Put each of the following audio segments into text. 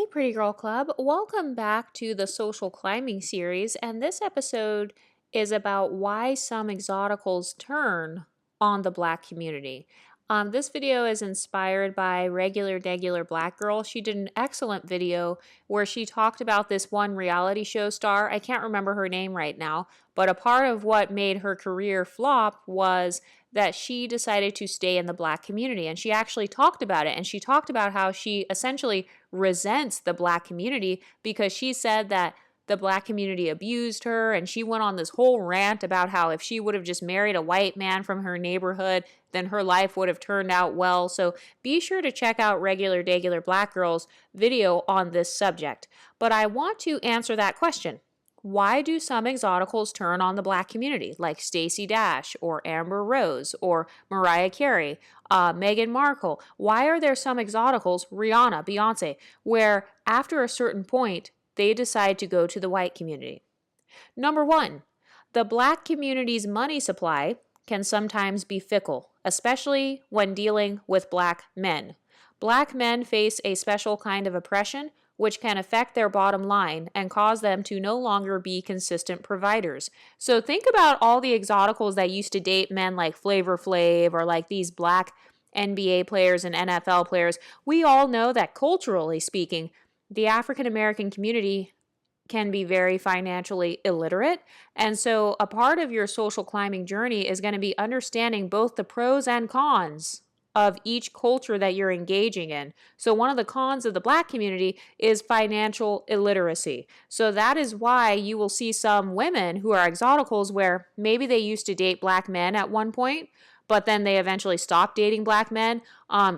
Hey, Pretty Girl Club. Welcome back to the Social Climbing series. And this episode is about why some exoticals turn on the Black community. This video is inspired by Regular Degular Black Girl. She did an excellent video where she talked about this one reality show star. I can't remember her name right now, but a part of what made her career flop was that she decided to stay in the Black community. And she actually talked about it. And she talked about how she essentially resents the Black community because she said that the Black community abused her, and she went on this whole rant about how if she would have just married a white man from her neighborhood, then her life would have turned out well. So be sure to check out Regular Degular Black Girl's video on this subject. But I want to answer that question. Why do some exoticals turn on the Black community, like Stacey Dash or Amber Rose or Mariah Carey, Meghan Markle? Why are there some exoticals, Rihanna, Beyonce, where after a certain point, they decide to go to the white community? Number one, the Black community's money supply can sometimes be fickle, especially when dealing with Black men. Black men face a special kind of oppression which can affect their bottom line and cause them to no longer be consistent providers. So think about all the exoticals that used to date men like Flavor Flav or like these Black NBA players and NFL players. We all know that culturally speaking, the African American community can be very financially illiterate. And so a part of your social climbing journey is going to be understanding both the pros and cons of each culture that you're engaging in. So one of the cons of the Black community is financial illiteracy. So that is why you will see some women who are exoticals where maybe they used to date Black men at one point, but then they eventually stopped dating Black men.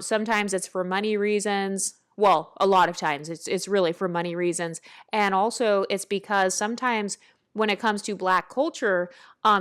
Sometimes it's for money reasons. Well, a lot of times it's really for money reasons. And also it's because sometimes when it comes to Black culture,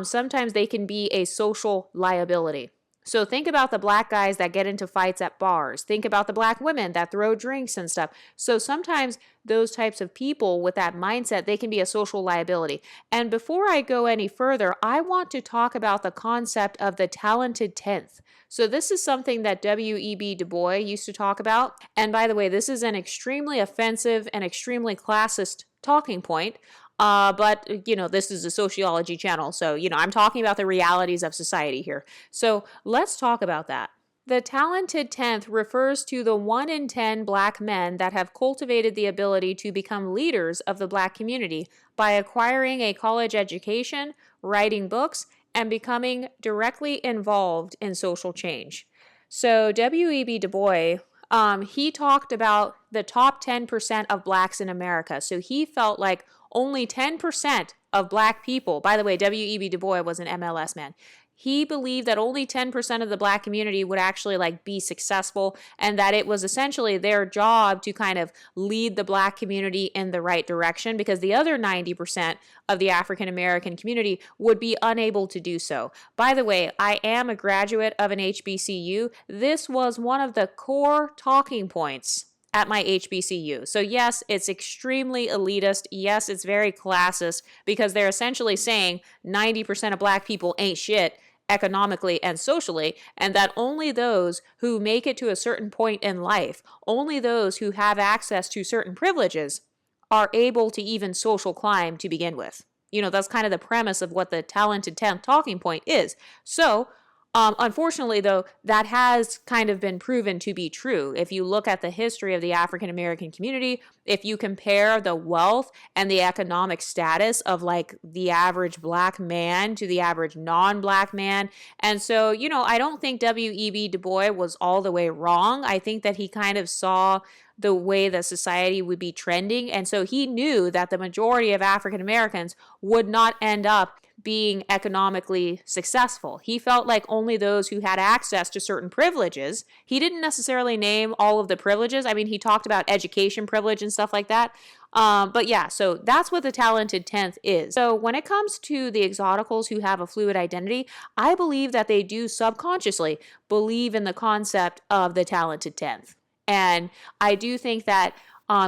sometimes they can be a social liability. So think about the Black guys that get into fights at bars. Think about the Black women that throw drinks and stuff. So sometimes those types of people with that mindset, they can be a social liability. And before I go any further, I want to talk about the concept of the talented 10th. So this is something that W.E.B. Du Bois used to talk about. And by the way, this is an extremely offensive and extremely classist talking point. But this is a sociology channel. So, I'm talking about the realities of society here. So let's talk about that. The talented 10th refers to the 1 in 10 Black men that have cultivated the ability to become leaders of the Black community by acquiring a college education, writing books, and becoming directly involved in social change. So W.E.B. Du Bois, he talked about the top 10% of Blacks in America. So he felt like only 10% of Black people, by the way, W.E.B. Du Bois was an MLS man. He believed that only 10% of the Black community would actually be successful, and that it was essentially their job to kind of lead the Black community in the right direction, because the other 90% of the African American community would be unable to do so. By the way, I am a graduate of an HBCU. This was one of the core talking points at my HBCU. So yes, it's extremely elitist. Yes, it's very classist, because they're essentially saying 90% of Black people ain't shit economically and socially, and that only those who make it to a certain point in life, only those who have access to certain privileges are able to even social climb to begin with. That's kind of the premise of what the talented 10th talking point is. So unfortunately, though, that has kind of been proven to be true. If you look at the history of the African American community, if you compare the wealth and the economic status of the average Black man to the average non-Black man. And so, I don't think W.E.B. Du Bois was all the way wrong. I think that he kind of saw the way that society would be trending. And so he knew that the majority of African Americans would not end up being economically successful. He felt like only those who had access to certain privileges. He didn't necessarily name all of the privileges. I mean, he talked about education privilege and stuff like that. But yeah, so that's what the talented 10th is. So when it comes to the exoticals who have a fluid identity, I believe that they do subconsciously believe in the concept of the talented 10th. And I do think that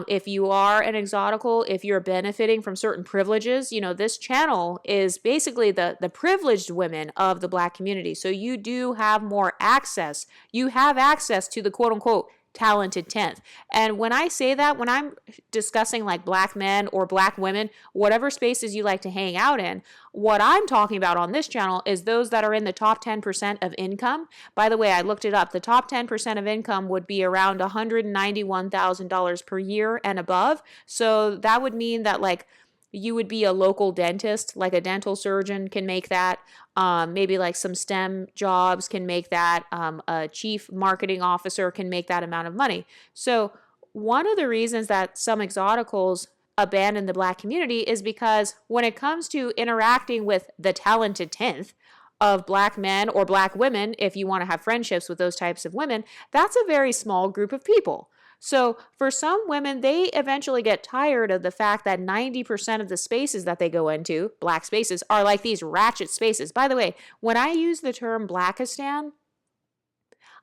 if you are an exotical, if you're benefiting from certain privileges, this channel is basically the privileged women of the Black community. So you do have more access. You have access to the quote unquote talented 10th. And when I say that, when I'm discussing like black men or black women, whatever spaces you like to hang out in, what I'm talking about on this channel is those that are in the top 10% of income. By the way, I looked it up. The top 10% of income would be around $191,000 per year and above. So that would mean that like you would be a local dentist, like a dental surgeon can make that. Maybe like some STEM jobs can make that. A chief marketing officer can make that amount of money. So one of the reasons that some exoticals abandon the black community is because when it comes to interacting with the talented 10th of black men or black women, if you want to have friendships with those types of women, that's a very small group of people. So for some women, they eventually get tired of the fact that 90% of the spaces that they go into, black spaces, are like these ratchet spaces. By the way, when I use the term Blackistan,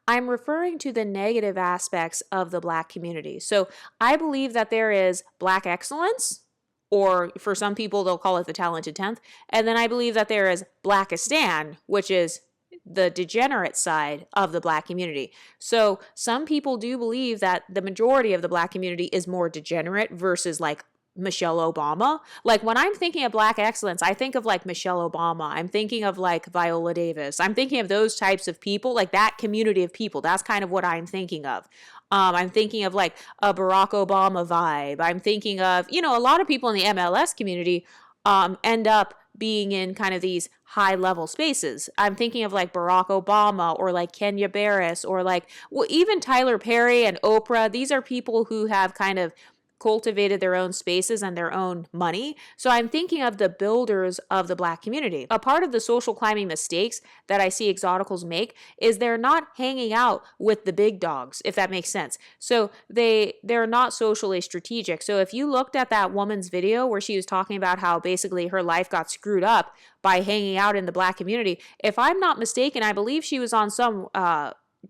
I'm referring to the negative aspects of the black community. So I believe that there is black excellence, or for some people, they'll call it the talented 10th. And then I believe that there is Blackistan, which is the degenerate side of the black community. So some people do believe that the majority of the black community is more degenerate versus like Michelle Obama. Like when I'm thinking of black excellence, I think of like Michelle Obama. I'm thinking of like Viola Davis. I'm thinking of those types of people, like that community of people. That's kind of what I'm thinking of. I'm thinking of like a Barack Obama vibe. I'm thinking of, you know, a lot of people in the MLS community end up being in kind of these high level spaces. I'm thinking of like Barack Obama or like Kenya Barris or like, well, even Tyler Perry and Oprah. These are people who have kind of cultivated their own spaces and their own money. So I'm thinking of the builders of the black community. A part of the social climbing mistakes that I see exoticals make is they're not hanging out with the big dogs, if that makes sense. So they're not socially strategic. So if you looked at that woman's video where she was talking about how basically her life got screwed up by hanging out in the black community, if I'm not mistaken, I believe she was on some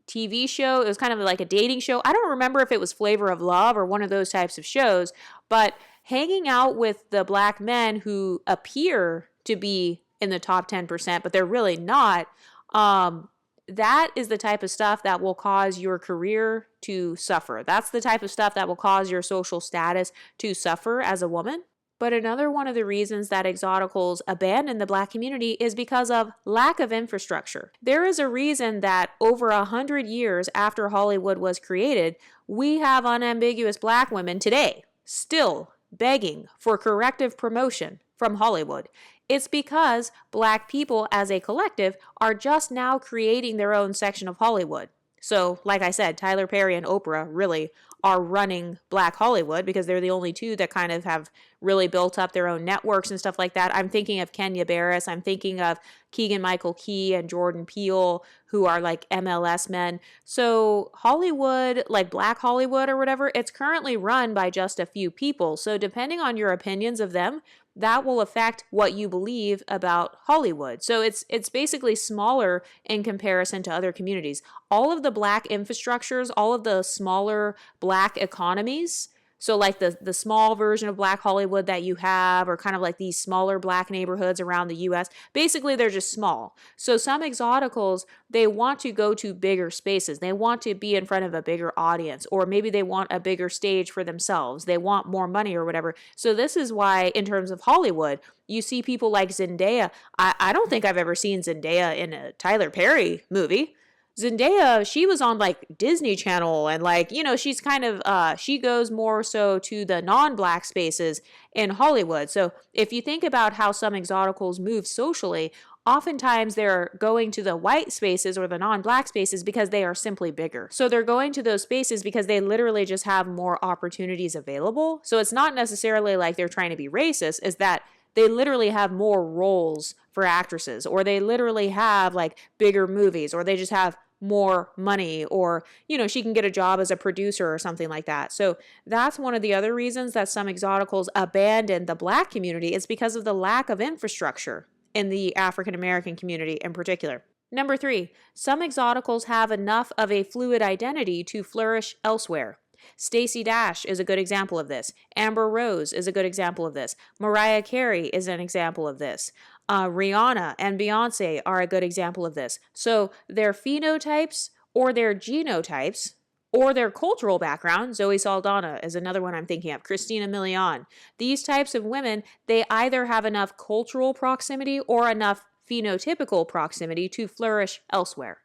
TV show. It was kind of like a dating show. I don't remember if it was Flavor of Love or one of those types of shows, but hanging out with the black men who appear to be in the top 10%, but they're really not, that is the type of stuff that will cause your career to suffer. That's the type of stuff that will cause your social status to suffer as a woman. But another one of the reasons that exoticals abandon the black community is because of lack of infrastructure. There is a reason that over 100 years after Hollywood was created, we have unambiguous black women today still begging for corrective promotion from Hollywood. It's because black people as a collective are just now creating their own section of Hollywood. So, like I said, Tyler Perry and Oprah really are running Black Hollywood because they're the only two that kind of have really built up their own networks and stuff like that. I'm thinking of Kenya Barris. I'm thinking of Keegan-Michael Key and Jordan Peele, who are like MLS men. So Hollywood, like Black Hollywood or whatever, it's currently run by just a few people. So depending on your opinions of them, that will affect what you believe about Hollywood. So it's basically smaller in comparison to other communities. All of the black infrastructures, all of the smaller black economies, so like the small version of Black Hollywood that you have, or kind of like these smaller black neighborhoods around the US, basically they're just small. So some exoticals, they want to go to bigger spaces. They want to be in front of a bigger audience, or maybe they want a bigger stage for themselves. They want more money or whatever. So this is why in terms of Hollywood, you see people like Zendaya. I don't think I've ever seen Zendaya in a Tyler Perry movie. Zendaya, she was on like Disney Channel, and like, you know, she's kind of, she goes more so to the non-black spaces in Hollywood. So if you think about how some exoticals move socially, oftentimes they're going to the white spaces or the non-black spaces because they are simply bigger. So they're going to those spaces because they literally just have more opportunities available. So it's not necessarily like they're trying to be racist, is that they literally have more roles for actresses, or they literally have like bigger movies, or they just have more money, or, you know, she can get a job as a producer or something like that. So that's one of the other reasons that some exoticals abandon the black community. It's because of the lack of infrastructure in the African American community in particular. Number 3, some exoticals have enough of a fluid identity to flourish elsewhere. Stacey Dash is a good example of this. Amber Rose is a good example of this. Mariah Carey is an example of this. Rihanna and Beyonce are a good example of this. So their phenotypes or their genotypes, or their cultural background. Zoe Saldana is another one I'm thinking of, Christina Milian. These types of women, they either have enough cultural proximity or enough phenotypical proximity to flourish elsewhere.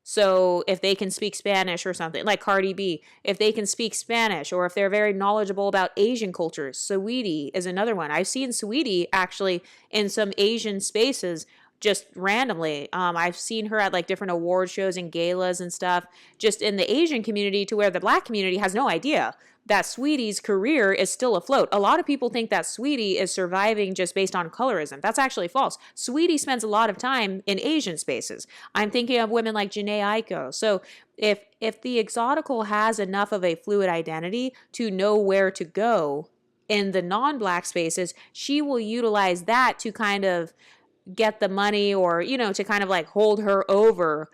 So if they can speak Spanish or something, like Cardi B, if they can speak Spanish, or if they're very knowledgeable about Asian cultures, Saweetie is another one. I've seen Saweetie actually in some Asian spaces just randomly. I've seen her at like different award shows and galas and stuff, just in the Asian community, to where the Black community has no idea that Sweetie's career is still afloat. A lot of people think that Sweetie is surviving just based on colorism. That's actually false. Sweetie spends a lot of time in Asian spaces. I'm thinking of women like Janae Aiko. So if the Exotical has enough of a fluid identity to know where to go in the non-Black spaces, she will utilize that to kind of get the money, or, to kind of like hold her over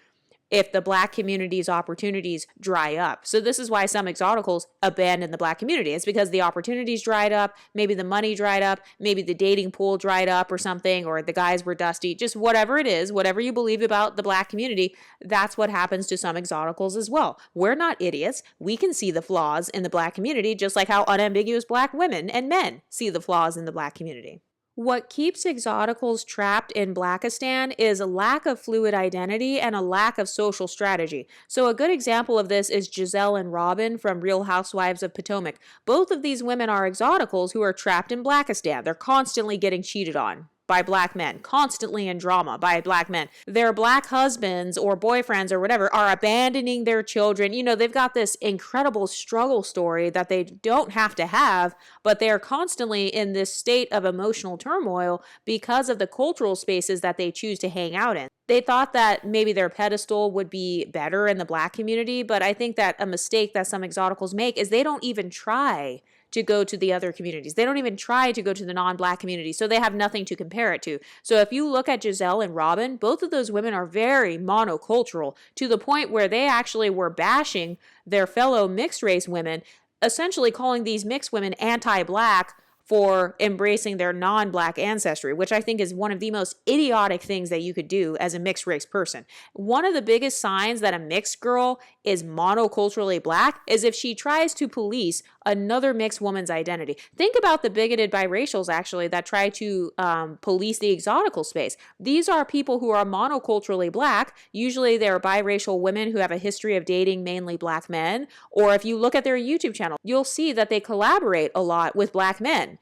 if the Black community's opportunities dry up. So this is why some Exoticals abandon the Black community. It's because the opportunities dried up, maybe the money dried up, maybe the dating pool dried up or something, or the guys were dusty, just whatever it is, whatever you believe about the Black community, that's what happens to some Exoticals as well. We're not idiots. We can see the flaws in the Black community, just like how unambiguous Black women and men see the flaws in the Black community. What keeps Exoticals trapped in Blackistan is a lack of fluid identity and a lack of social strategy. So a good example of this is Giselle and Robin from Real Housewives of Potomac. Both of these women are Exoticals who are trapped in Blackistan. They're constantly getting cheated on by Black men, constantly in drama by Black men. Their Black husbands or boyfriends or whatever are abandoning their children. They've got this incredible struggle story that they don't have to have, but they're constantly in this state of emotional turmoil because of the cultural spaces that they choose to hang out in. They thought that maybe their pedestal would be better in the Black community, but I think that a mistake that some Exoticals make is they don't even try to go to the other communities. They don't even try to go to the non-Black community, so they have nothing to compare it to. So if you look at Giselle and Robin, both of those women are very monocultural, to the point where they actually were bashing their fellow mixed race women, essentially calling these mixed women anti-Black for embracing their non-Black ancestry, which I think is one of the most idiotic things that you could do as a mixed race person. One of the biggest signs that a mixed girl is monoculturally Black is if she tries to police another mixed woman's identity. Think about the bigoted biracials, actually, that try to police the Exotical space. These are people who are monoculturally Black. Usually they're biracial women who have a history of dating mainly Black men. Or if you look at their YouTube channel, you'll see that they collaborate a lot with Black men.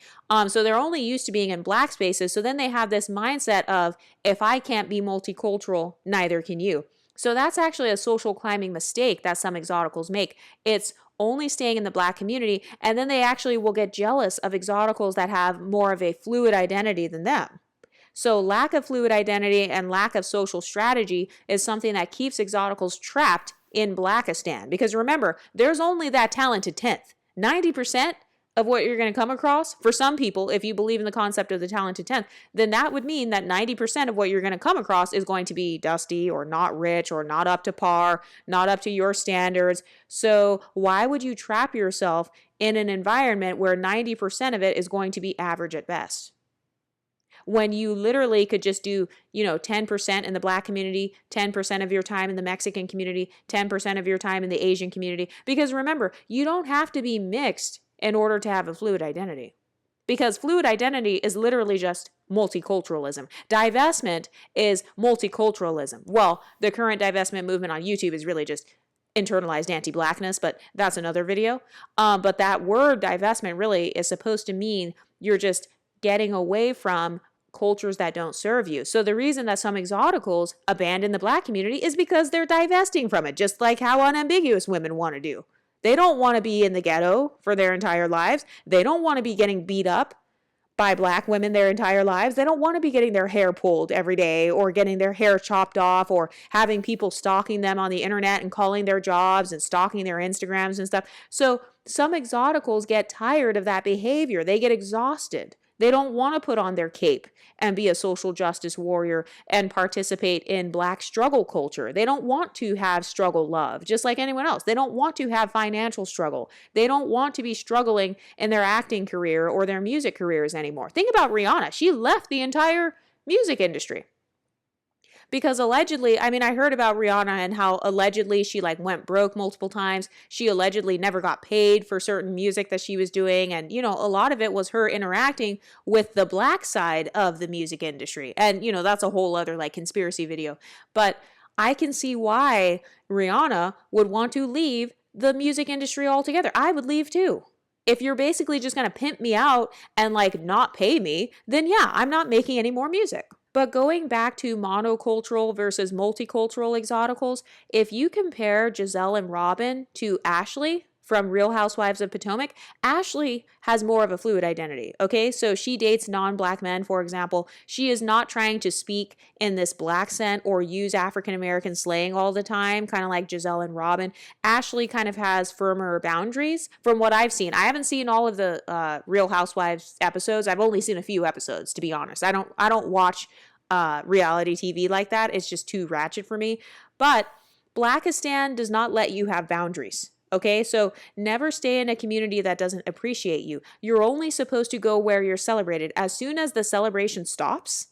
So they're only used to being in Black spaces. So then they have this mindset of, if I can't be multicultural, neither can you. So that's actually a social climbing mistake that some Exoticals make. It's only staying in the Black community, and then they actually will get jealous of Exoticals that have more of a fluid identity than them. So lack of fluid identity and lack of social strategy is something that keeps Exoticals trapped in Blackistan. Because remember, there's only that talented 10th. 90% of what you're going to come across, for some people, if you believe in the concept of the talented 10th, then that would mean that 90% of what you're going to come across is going to be dusty or not rich or not up to par, not up to your standards. So why would you trap yourself in an environment where 90% of it is going to be average at best, when you literally could just do, 10% in the Black community, 10% of your time in the Mexican community, 10% of your time in the Asian community? Because remember, you don't have to be mixed in order to have a fluid identity, because fluid identity is literally just multiculturalism. Divestment is multiculturalism. Well, the current divestment movement on YouTube is really just internalized anti-Blackness, but that's another video. But that word divestment really is supposed to mean you're just getting away from cultures that don't serve you. So the reason that some Exoticals abandon the Black community is because they're divesting from it, just like how unambiguous women want to do. They don't want to be in the ghetto for their entire lives. They don't want to be getting beat up by Black women their entire lives. They don't want to be getting their hair pulled every day or getting their hair chopped off or having people stalking them on the internet and calling their jobs and stalking their Instagrams and stuff. So some Exoticals get tired of that behavior. They get exhausted. They don't want to put on their cape and be a social justice warrior and participate in Black struggle culture. They don't want to have struggle love, just like anyone else. They don't want to have financial struggle. They don't want to be struggling in their acting career or their music careers anymore. Think about Rihanna. She left the entire music industry Because allegedly, I mean, I heard about Rihanna and how allegedly she like went broke multiple times. She allegedly never got paid for certain music that she was doing. And, you know, a lot of it was her interacting with the black side of the music industry. And, you know, that's a whole other like conspiracy video. But I can see why Rihanna would want to leave the music industry altogether. I would leave too. If you're basically just going to pimp me out and like not pay me, then yeah, I'm not making any more music. But going back to monocultural versus multicultural exoticals, if you compare Giselle and Robin to Ashley from Real Housewives of Potomac, Ashley has more of a fluid identity, okay? So she dates non-black men, for example. She is not trying to speak in this black scent or use African-American slang all the time, kind of like Giselle and Robin. Ashley kind of has firmer boundaries from what I've seen. I haven't seen all of the Real Housewives episodes. I've only seen a few episodes, to be honest. I don't watch reality TV like that. It's just too ratchet for me. But Blackistan does not let you have boundaries. Okay, so never stay in a community that doesn't appreciate you. You're only supposed to go where you're celebrated. As soon as the celebration stops,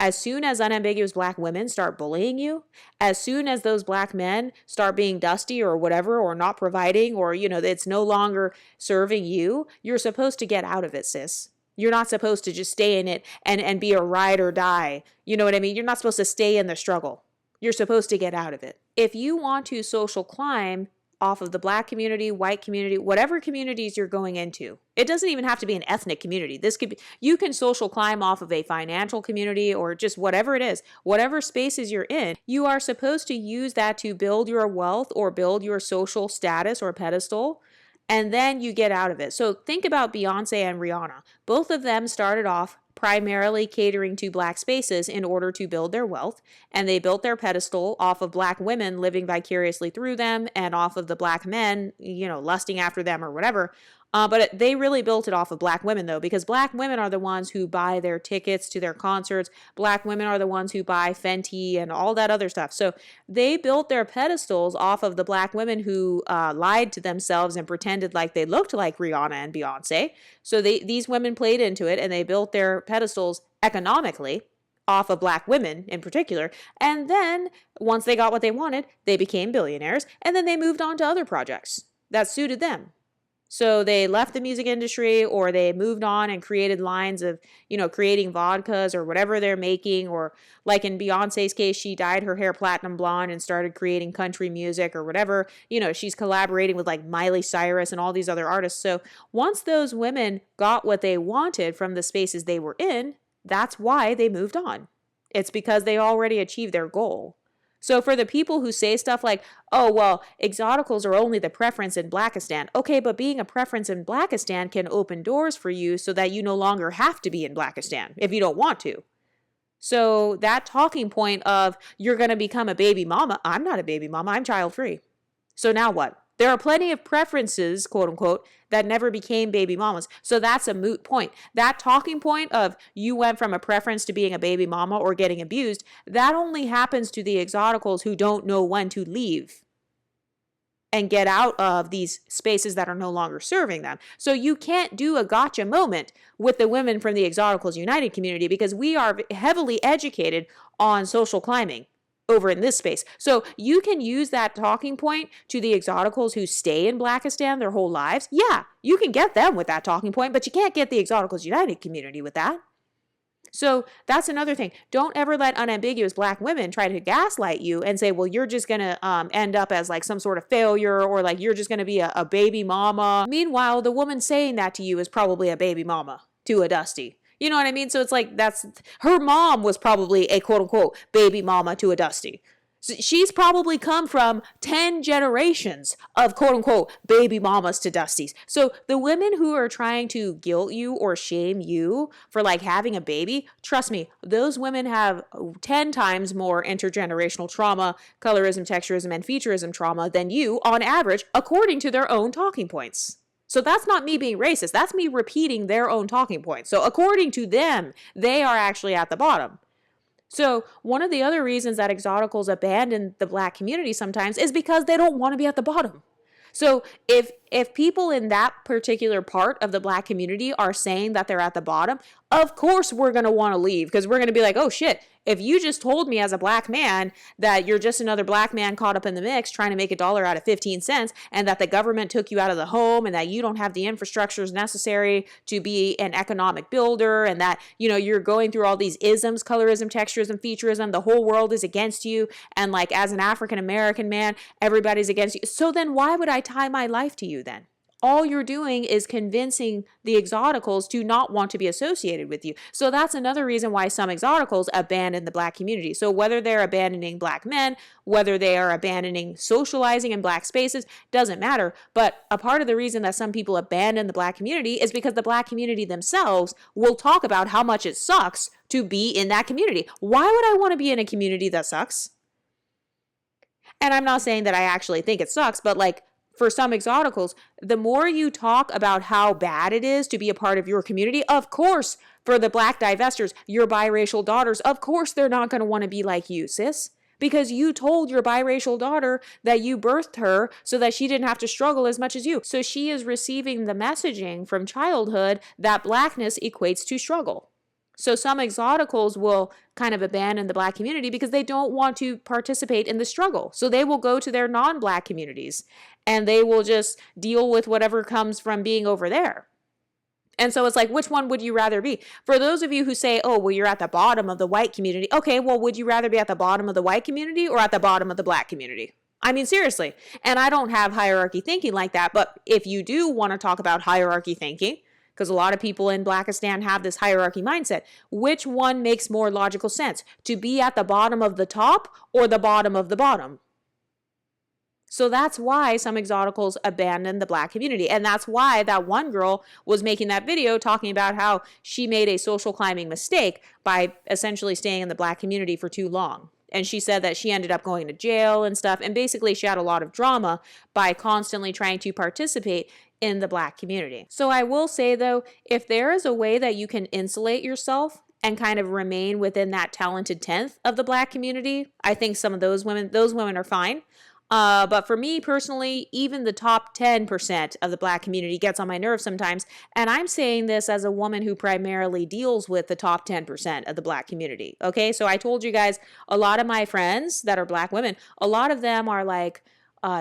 as soon as unambiguous black women start bullying you, as soon as those black men start being dusty or whatever, or not providing, or, you know, it's no longer serving you, you're supposed to get out of it, sis. You're not supposed to just stay in it and be a ride or die. You know what I mean? You're not supposed to stay in the struggle. You're supposed to get out of it. If you want to social climb off of the black community, white community, whatever communities you're going into. It doesn't even have to be an ethnic community. This could be, you can social climb off of a financial community or just whatever it is, whatever spaces you're in. You are supposed to use that to build your wealth or build your social status or pedestal. And then you get out of it. So think about Beyonce and Rihanna. Both of them started off primarily catering to black spaces in order to build their wealth. And they built their pedestal off of black women living vicariously through them and off of the black men, you know, lusting after them or whatever. But they really built it off of black women, though, because black women are the ones who buy their tickets to their concerts. Black women are the ones who buy Fenty and all that other stuff. So they built their pedestals off of the black women who lied to themselves and pretended like they looked like Rihanna and Beyonce. So these women played into it and they built their pedestals economically off of black women in particular. And then once they got what they wanted, they became billionaires. And then they moved on to other projects that suited them. So they left the music industry or they moved on and created lines of, you know, creating vodkas or whatever they're making. Or like in Beyonce's case, she dyed her hair platinum blonde and started creating country music or whatever. You know, she's collaborating with like Miley Cyrus and all these other artists. So once those women got what they wanted from the spaces they were in, that's why they moved on. It's because they already achieved their goal. So for the people who say stuff like, oh, well, exoticals are only the preference in Blackistan. Okay, but being a preference in Blackistan can open doors for you so that you no longer have to be in Blackistan if you don't want to. So that talking point of you're going to become a baby mama, I'm not a baby mama, I'm child free. So now what? There are plenty of preferences, quote unquote, that never became baby mamas. So that's a moot point. That talking point of you went from a preference to being a baby mama or getting abused, that only happens to the exoticals who don't know when to leave and get out of these spaces that are no longer serving them. So you can't do a gotcha moment with the women from the Exoticals United community because we are heavily educated on social climbing over in this space. So you can use that talking point to the exoticals who stay in Blackistan their whole lives. Yeah, you can get them with that talking point, but you can't get the Exoticals United community with that. So that's another thing. Don't ever let unambiguous black women try to gaslight you and say, well, you're just going to end up as like some sort of failure or like you're just going to be a baby mama. Meanwhile, the woman saying that to you is probably a baby mama to a Dusty. You know what I mean? So it's like that's her mom was probably a quote unquote baby mama to a Dusty. So she's probably come from 10 generations of quote unquote baby mamas to Dusties. So the women who are trying to guilt you or shame you for like having a baby, trust me, those women have 10 times more intergenerational trauma, colorism, texturism, and featureism trauma than you on average, according to their own talking points. So that's not me being racist. That's me repeating their own talking points. So according to them, they are actually at the bottom. So one of the other reasons that exoticals abandon the black community sometimes is because they don't want to be at the bottom. So if if people in that particular part of the Black community are saying that they're at the bottom, of course we're going to want to leave, because we're going to be like, oh shit, if you just told me as a Black man that you're just another Black man caught up in the mix trying to make a dollar out of 15 cents, and that the government took you out of the home, and that you don't have the infrastructures necessary to be an economic builder, and that, you know, you're going through all these isms, colorism, texturism, featureism, the whole world is against you, and like as an African American man, everybody's against you. So then why would I tie my life to you then? All you're doing is convincing the Exoticals to not want to be associated with you. So that's another reason why some Exoticals abandon the Black community. So whether they're abandoning Black men, whether they are abandoning socializing in Black spaces, doesn't matter. But a part of the reason that some people abandon the Black community is because the Black community themselves will talk about how much it sucks to be in that community. Why would I want to be in a community that sucks? And I'm not saying that I actually think it sucks, but like, for some Exoticals, the more you talk about how bad it is to be a part of your community, of course, for the Black divestors, your biracial daughters, of course they're not going to want to be like you, sis. Because you told your biracial daughter that you birthed her so that she didn't have to struggle as much as you. So she is receiving the messaging from childhood that Blackness equates to struggle. So some Exoticals will kind of abandon the Black community because they don't want to participate in the struggle. So they will go to their non-Black communities and they will just deal with whatever comes from being over there. And so it's like, which one would you rather be? For those of you who say, oh, well, you're at the bottom of the white community. Okay, well, would you rather be at the bottom of the white community or at the bottom of the Black community? I mean, seriously. And I don't have hierarchy thinking like that. But if you do want to talk about hierarchy thinking, because a lot of people in Blackistan have this hierarchy mindset, which one makes more logical sense? To be at the bottom of the top or the bottom of the bottom? So that's why some Exoticals abandon the Black community. And that's why that one girl was making that video talking about how she made a social climbing mistake by essentially staying in the Black community for too long. And she said that she ended up going to jail and stuff. And basically she had a lot of drama by constantly trying to participate in the Black community. So I will say though, if there is a way that you can insulate yourself and kind of remain within that talented 10th of the Black community, I think some of those women are fine. But for me personally, even the top 10% of the Black community gets on my nerves sometimes. And I'm saying this as a woman who primarily deals with the top 10% of the Black community. Okay. So I told you guys, a lot of my friends that are Black women, a lot of them are like,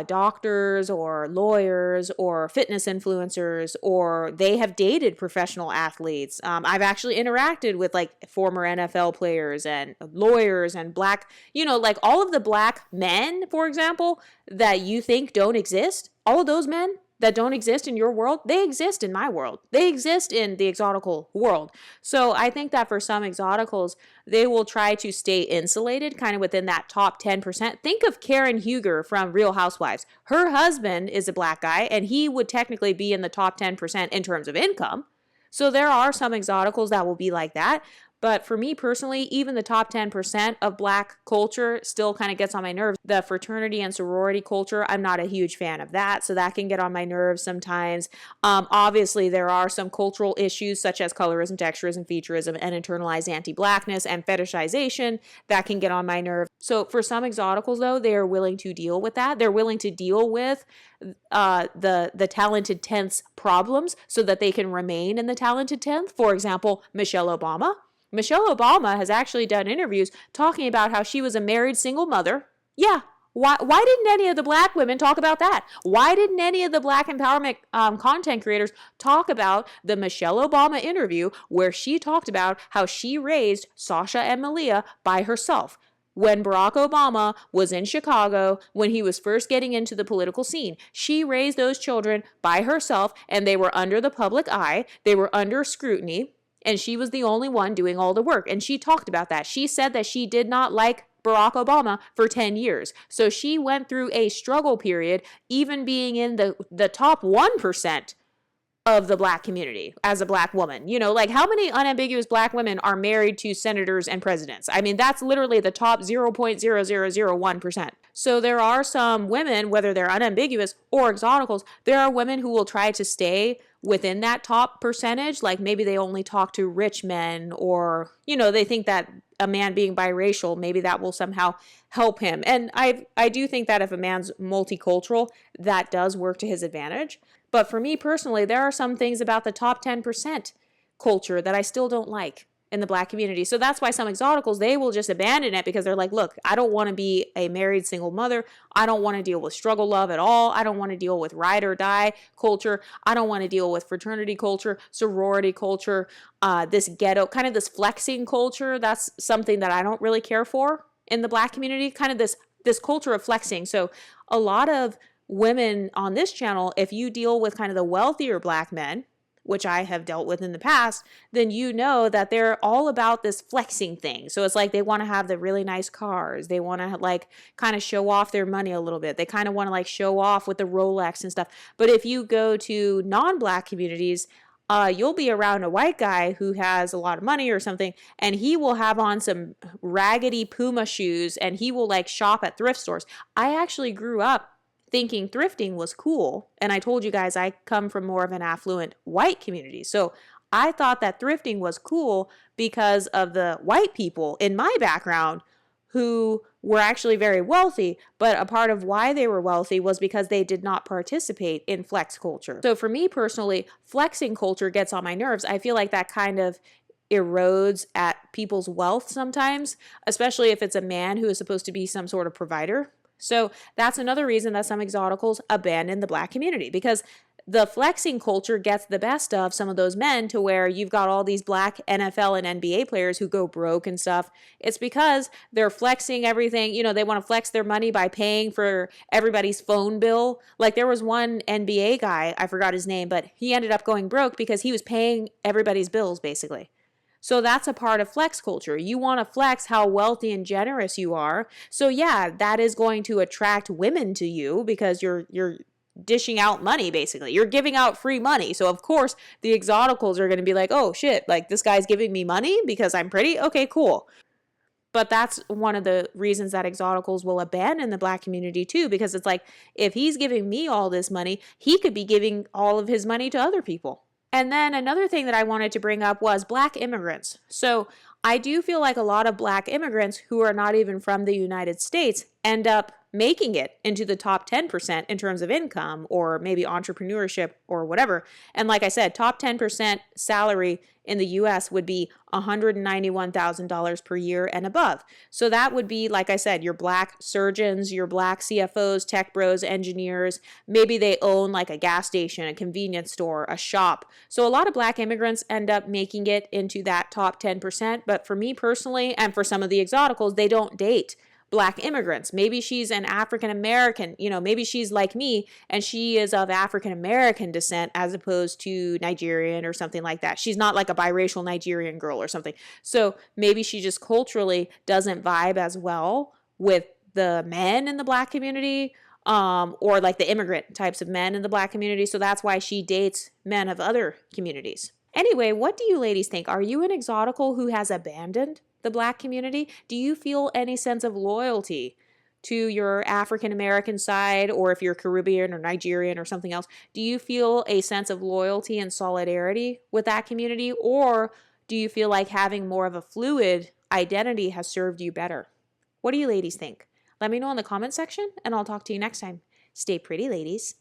doctors or lawyers or fitness influencers, or they have dated professional athletes. I've actually interacted with like former NFL players and lawyers and Black, like all of the Black men, for example, that you think don't exist. All of those men that don't exist in your world, they exist in my world. They exist in the Exotical world. So I think that for some Exoticals, they will try to stay insulated kind of within that top 10%. Think of Karen Huger from Real Housewives. Her husband is a Black guy, and he would technically be in the top 10% in terms of income. So there are some Exoticals that will be like that. But for me personally, even the top 10% of Black culture still kind of gets on my nerves. The fraternity and sorority culture, I'm not a huge fan of that. So that can get on my nerves sometimes. Obviously, there are some cultural issues such as colorism, texturism, featureism, and internalized anti-Blackness and fetishization that can get on my nerves. So for some Exoticals, though, they are willing to deal with that. They're willing to deal with the talented 10th's problems so that they can remain in the talented 10th. For example, Michelle Obama. Michelle Obama has actually done interviews talking about how she was a married single mother. Yeah. Why didn't any of the Black women talk about that? Why didn't any of the Black empowerment content creators talk about the Michelle Obama interview where she talked about how she raised Sasha and Malia by herself? When Barack Obama was in Chicago, when he was first getting into the political scene, she raised those children by herself, and they were under the public eye. They were under scrutiny. And she was the only one doing all the work. And she talked about that. She said that she did not like Barack Obama for 10 years. So she went through a struggle period, even being in the top 1% of the Black community as a Black woman. Like how many unambiguous Black women are married to senators and presidents? I mean, that's literally the top 0.0001%. So there are some women, whether they're unambiguous or exoticals, there are women who will try to stay within that top percentage. Like maybe they only talk to rich men, or, they think that a man being biracial, maybe that will somehow help him. And I do think that if a man's multicultural, that does work to his advantage. But for me personally, there are some things about the top 10% culture that I still don't like in the Black community. So that's why some exoticals, they will just abandon it because they're like, look, I don't want to be a married single mother. I don't want to deal with struggle love at all. I don't want to deal with ride or die culture. I don't want to deal with fraternity culture, sorority culture, this ghetto, kind of this flexing culture. That's something that I don't really care for in the Black community, kind of this culture of flexing. So a lot of women on this channel, if you deal with kind of the wealthier Black men, which I have dealt with in the past, then you know that they're all about this flexing thing. So it's like they want to have the really nice cars. They want to like kind of show off their money a little bit. They kind of want to like show off with the Rolex and stuff. But if you go to non-Black communities, you'll be around a white guy who has a lot of money or something, and he will have on some raggedy Puma shoes, and he will like shop at thrift stores. I actually grew up thinking thrifting was cool. And I told you guys I come from more of an affluent white community. So I thought that thrifting was cool because of the white people in my background who were actually very wealthy, but a part of why they were wealthy was because they did not participate in flex culture. So for me personally, flexing culture gets on my nerves. I feel like that kind of erodes at people's wealth sometimes, especially if it's a man who is supposed to be some sort of provider. So that's another reason that some exoticals abandon the Black community, because the flexing culture gets the best of some of those men to where you've got all these Black NFL and NBA players who go broke and stuff. It's because they're flexing everything. They want to flex their money by paying for everybody's phone bill. Like there was one NBA guy, I forgot his name, but he ended up going broke because he was paying everybody's bills basically. So that's a part of flex culture. You want to flex how wealthy and generous you are. So yeah, that is going to attract women to you because you're dishing out money basically. You're giving out free money. So of course, the exoticals are going to be like, "Oh shit, like this guy's giving me money because I'm pretty? Okay, cool." But that's one of the reasons that exoticals will abandon the Black community too, because it's like, if he's giving me all this money, he could be giving all of his money to other people. And then another thing that I wanted to bring up was Black immigrants. So I do feel like a lot of Black immigrants who are not even from the United States end up making it into the top 10% in terms of income or maybe entrepreneurship or whatever. And like I said, top 10% salary in the US would be $191,000 per year and above. So that would be, like I said, your Black surgeons, your Black CFOs, tech bros, engineers. Maybe they own like a gas station, a convenience store, a shop. So a lot of Black immigrants end up making it into that top 10%. But for me personally, and for some of the exoticals, they don't date Black immigrants. Maybe she's an African American, maybe she's like me and she is of African American descent as opposed to Nigerian or something like that. She's not like a biracial Nigerian girl or something. So maybe she just culturally doesn't vibe as well with the men in the Black community, or like the immigrant types of men in the Black community. So that's why she dates men of other communities. Anyway, what do you ladies think? Are you an exotical who has abandoned the Black community? Do you feel any sense of loyalty to your African American side, or if you're Caribbean or Nigerian or something else, do you feel a sense of loyalty and solidarity with that community? Or do you feel like having more of a fluid identity has served you better? What do you ladies think? Let me know in the comment section and I'll talk to you next time. Stay pretty, ladies.